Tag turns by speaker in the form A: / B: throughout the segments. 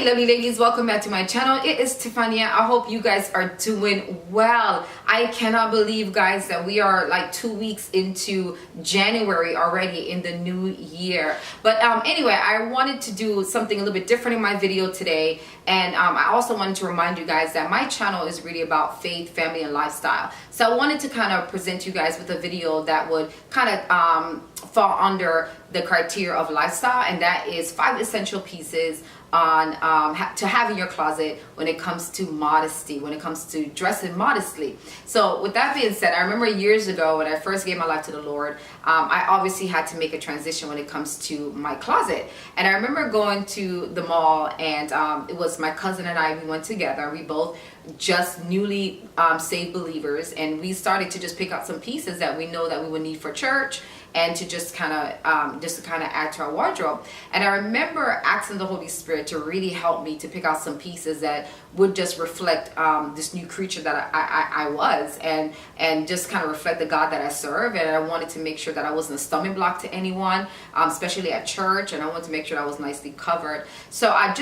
A: Hey lovely ladies, welcome back to my channel. It is Tiffany. I hope you guys are doing well. I cannot believe, guys, that we are like 2 weeks into January already in the new year. But anyway, I wanted to do something a little bit different in my video today. And I also wanted to remind you guys that my channel is really about faith, family, and lifestyle. So I wanted to kind of present you guys with a video that would kind of fall under the criteria of lifestyle, and that is 5 essential pieces on to have in your closet when it comes to modesty, when it comes to dressing modestly. So with that being said, I remember years ago when I first gave my life to the Lord, I obviously had to make a transition when it comes to my closet. And I remember going to the mall, and it was my cousin and I, we went together. We both just newly saved believers, and we started to just pick out some pieces that we know that we would need for church and to just kind of add to our wardrobe. And I remember asking the Holy Spirit to really help me to pick out some pieces that would just reflect this new creature that I was, and just kind of reflect the God that I serve. And I wanted to make sure that I wasn't a stumbling block to anyone, especially at church, and I wanted to make sure I was nicely covered. So I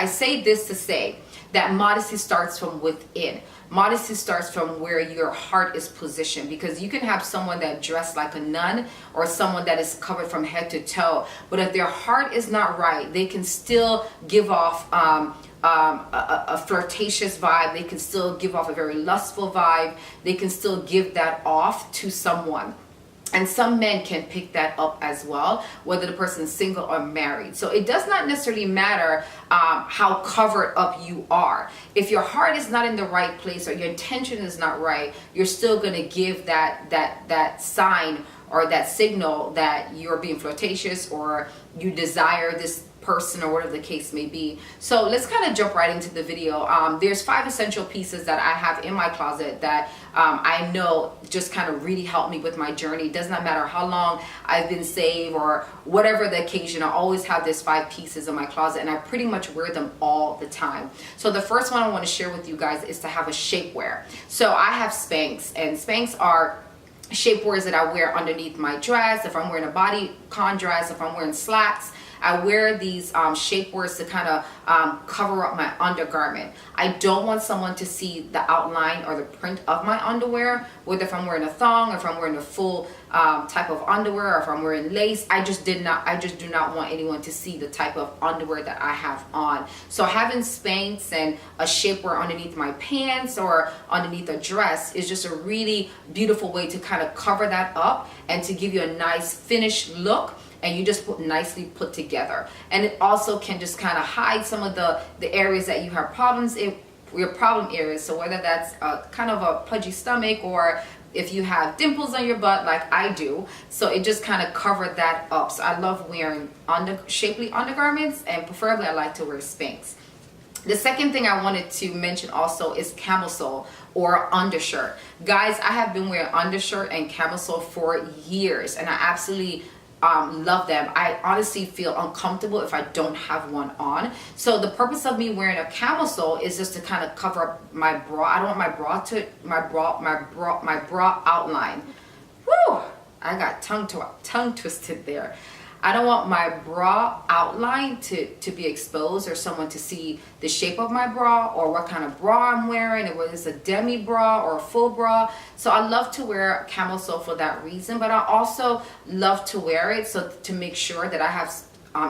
A: say this to say that modesty starts from within. Modesty starts from where your heart is positioned, because you can have someone that dressed like a nun or someone that is covered from head to toe, but if their heart is not right, they can still give off a flirtatious vibe. They can still give off a very lustful vibe. They can still give that off to someone. And some men can pick that up as well, whether the person is single or married. So it does not necessarily matter how covered up you are. If your heart is not in the right place or your intention is not right, you're still going to give that sign or that signal that you're being flirtatious or you desire this person or whatever the case may be. So let's kind of jump right into the video. There's 5 essential pieces that I have in my closet that I know just kind of really helped me with my journey. It does not matter how long I've been saved or whatever the occasion, I always have these 5 pieces in my closet, and I pretty much wear them all the time. So the first one I want to share with you guys is to have a shapewear. So I have Spanx, and Spanx are shapewears that I wear underneath my dress. If I'm wearing a bodycon dress, if I'm wearing slacks, I wear these shapewears to kind of cover up my undergarment. I don't want someone to see the outline or the print of my underwear, whether if I'm wearing a thong or if I'm wearing a full type of underwear, or if I'm wearing lace. I just do not want anyone to see the type of underwear that I have on. So having Spanx and a shapewear underneath my pants or underneath a dress is just a really beautiful way to kind of cover that up and to give you a nice finished look, and you just nicely put together. And it also can just kind of hide some of the areas that you have problems in, your problem areas. So whether that's kind of a pudgy stomach, or if you have dimples on your butt like I do, so it just kind of covered that up. So I love wearing shapely undergarments, and preferably I like to wear Spanx. The second thing I wanted to mention also is Camisole or undershirt. Guys, I have been wearing undershirt and Camisole for years, and I absolutely love them. I honestly feel uncomfortable if I don't have one on. So the purpose of me wearing a Camisole is just to kind of cover up my bra. I don't want my bra outline. Woo! I got tongue twisted there. I don't want my bra outline to be exposed, or someone to see the shape of my bra or what kind of bra I'm wearing, or whether it's a demi bra or a full bra. So I love to wear Camisole for that reason, but I also love to wear it so to make sure that I have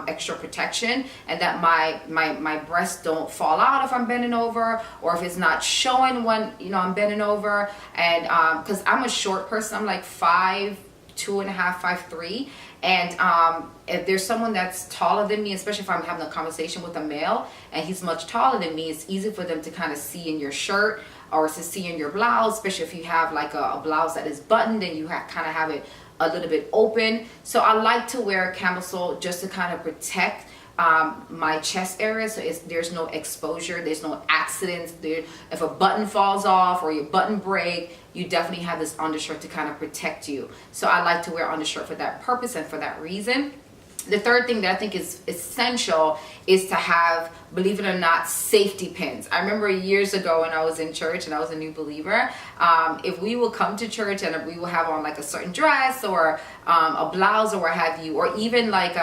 A: extra protection, and that my breasts don't fall out if I'm bending over, or if it's not showing when I'm bending over. And because I'm a short person, I'm like 5'2.5", 5'3", and if there's someone that's taller than me, especially if I'm having a conversation with a male and he's much taller than me, it's easy for them to kind of see in your shirt or to see in your blouse, especially if you have like a blouse that is buttoned and you kind of have it a little bit open. So I like to wear a Camisole just to kind of protect my chest area, so there's no exposure, there's no accidents. If a button falls off or your button break, you definitely have this undershirt to kind of protect you. So I like to wear undershirt for that purpose and for that reason. The third thing that I think is essential is to have, believe it or not, safety pins. I remember years ago when I was in church and I was a new believer, if we will come to church and we will have on like a certain dress or a blouse or what have you, or even like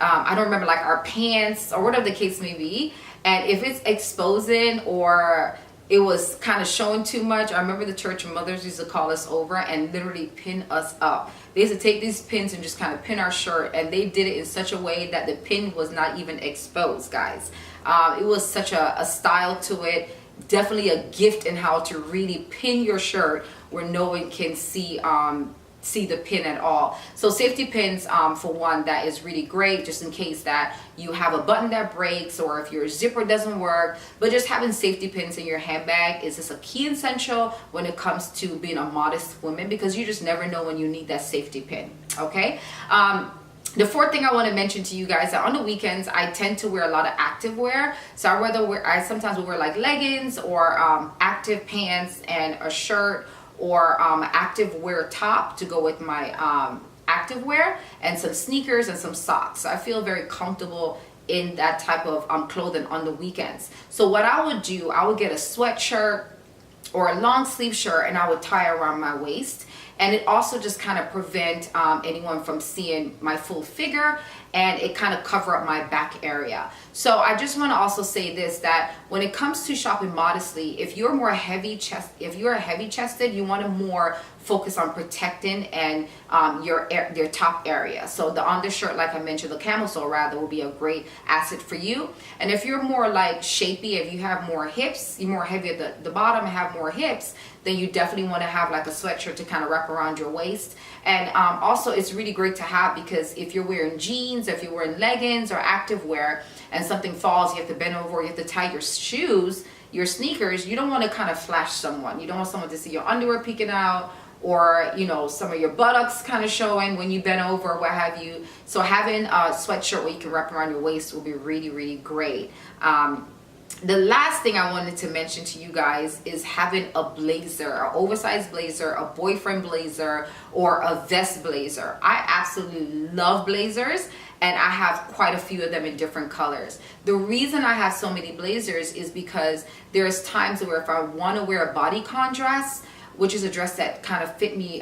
A: I don't remember, like our pants or whatever the case may be. And if it's exposing or it was kind of showing too much, I remember the church mothers used to call us over and literally pin us up. They used to take these pins and just kind of pin our shirt, and they did it in such a way that the pin was not even exposed, guys. It was such a style to it. Definitely a gift in how to really pin your shirt where no one can see the pin at all. So safety pins, for one, that is really great, just in case that you have a button that breaks or if your zipper doesn't work. But just having safety pins in your handbag is just a key essential when it comes to being a modest woman, because you just never know when you need that safety pin. Okay. The fourth thing I want to mention to you guys, that on the weekends I tend to wear a lot of active wear. So I sometimes will wear like leggings or active pants and a shirt, or active wear top to go with my active wear, and some sneakers and some socks. So I feel very comfortable in that type of clothing on the weekends. So what I would do, I would get a sweatshirt or a long sleeve shirt, and I would tie around my waist. And it also just kind of prevent anyone from seeing my full figure, and it kind of cover up my back area. So I just want to also say this, that when it comes to shopping modestly, if you're more heavy chested, you want to more focus on protecting and your top area. So the undershirt, like I mentioned, the camisole rather, will be a great asset for you. And if you're more like shapy, if you have more hips, you're more heavy at the bottom and have more hips, then you definitely want to have like a sweatshirt to kind of wrap around your waist. And also it's really great to have, because if you're wearing jeans, if you're wearing leggings or active wear, and something falls, you have to bend over, you have to tie your shoes, your sneakers, you don't want to kind of flash someone. You don't want someone to see your underwear peeking out, or some of your buttocks kind of showing when you bend over, what have you. So having a sweatshirt where you can wrap around your waist will be really, really great. The last thing I wanted to mention to you guys is having a blazer, an oversized blazer, a boyfriend blazer, or a vest blazer. I absolutely love blazers, and I have quite a few of them in different colors. The reason I have so many blazers is because there's times where if I want to wear a bodycon dress, which is a dress that kind of fit me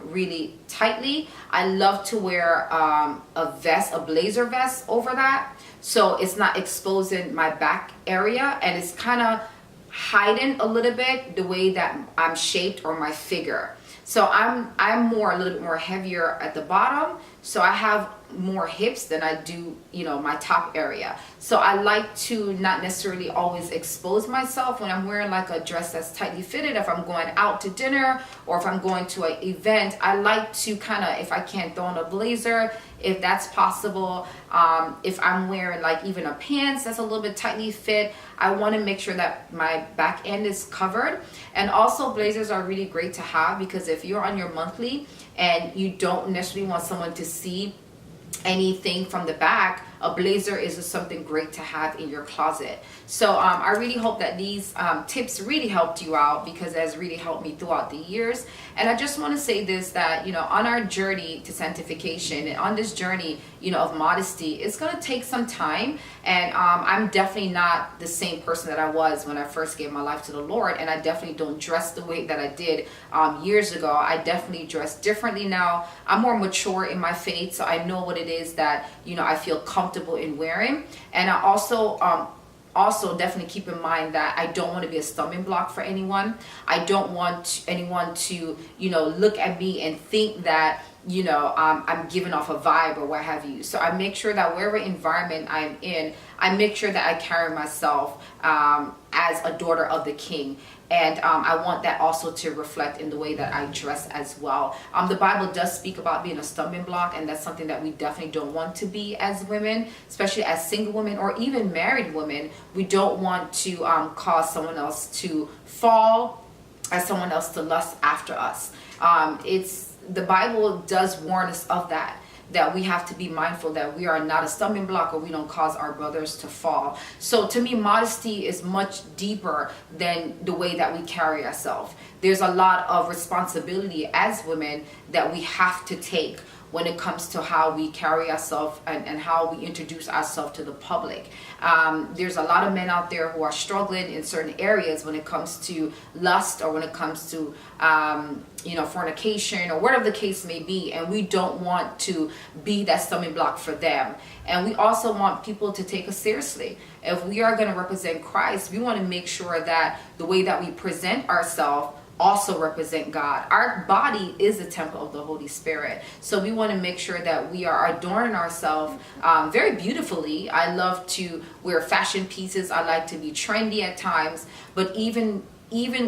A: really tightly, I love to wear a blazer vest over that, so it's not exposing my back area, and it's kind of hiding a little bit the way that I'm shaped or my figure. So I'm a little bit more heavier at the bottom, so I have more hips than I do, my top area. So I like to not necessarily always expose myself when I'm wearing like a dress that's tightly fitted. If I'm going out to dinner or if I'm going to an event, I like to kind of, if I can, throw on a blazer, if that's possible. If I'm wearing like even a pants that's a little bit tightly fit, I want to make sure that my back end is covered. And also blazers are really great to have, because if you're on your monthly and you don't necessarily want someone to see anything from the back, a blazer is just something great to have in your closet. So I really hope that these tips really helped you out, because it has really helped me throughout the years. And I just want to say this, that on our journey to sanctification, and on this journey of modesty, it's going to take some time. And I'm definitely not the same person that I was when I first gave my life to the Lord, and I definitely don't dress the way that I did years ago. I definitely dress differently now. I'm more mature in my faith, so I know what it is that I feel comfortable in wearing. And I also definitely keep in mind that I don't want to be a stumbling block for anyone. I don't want anyone to look at me and think that I'm giving off a vibe or what have you. So I make sure that wherever environment I'm in, I make sure that I carry myself as a daughter of the King. And I want that also to reflect in the way that I dress as well. The Bible does speak about being a stumbling block, and that's something that we definitely don't want to be as women, especially as single women or even married women. We don't want to cause someone else to fall, as someone else to lust after us. The Bible does warn us of that we have to be mindful that we are not a stumbling block, or we don't cause our brothers to fall. So to me, modesty is much deeper than the way that we carry ourselves. There's a lot of responsibility as women that we have to take when it comes to how we carry ourselves and how we introduce ourselves to the public. There's a lot of men out there who are struggling in certain areas when it comes to lust, or when it comes to fornication, or whatever the case may be, and we don't want to be that stumbling block for them. And we also want people to take us seriously. If we are going to represent Christ, we want to make sure that the way that we present ourselves also represent God. Our body is a temple of the Holy Spirit, so we want to make sure that we are adorning ourselves very beautifully. I love to wear fashion pieces. I like to be trendy at times, but even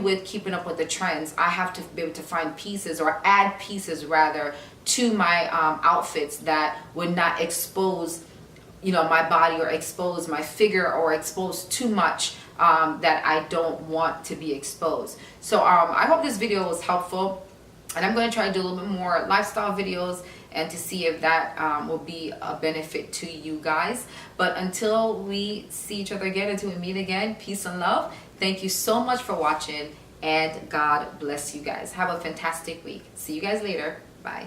A: with keeping up with the trends, I have to be able to find pieces, or add pieces rather, to my outfits that would not expose my body, or expose my figure, or expose too much that I don't want to be exposed. So I hope this video was helpful, and I'm going to try to do a little bit more lifestyle videos and to see if that will be a benefit to you guys. But until we see each other again, until we meet again, peace and love. Thank you so much for watching, and God bless you guys. Have a fantastic week. See you guys later. Bye.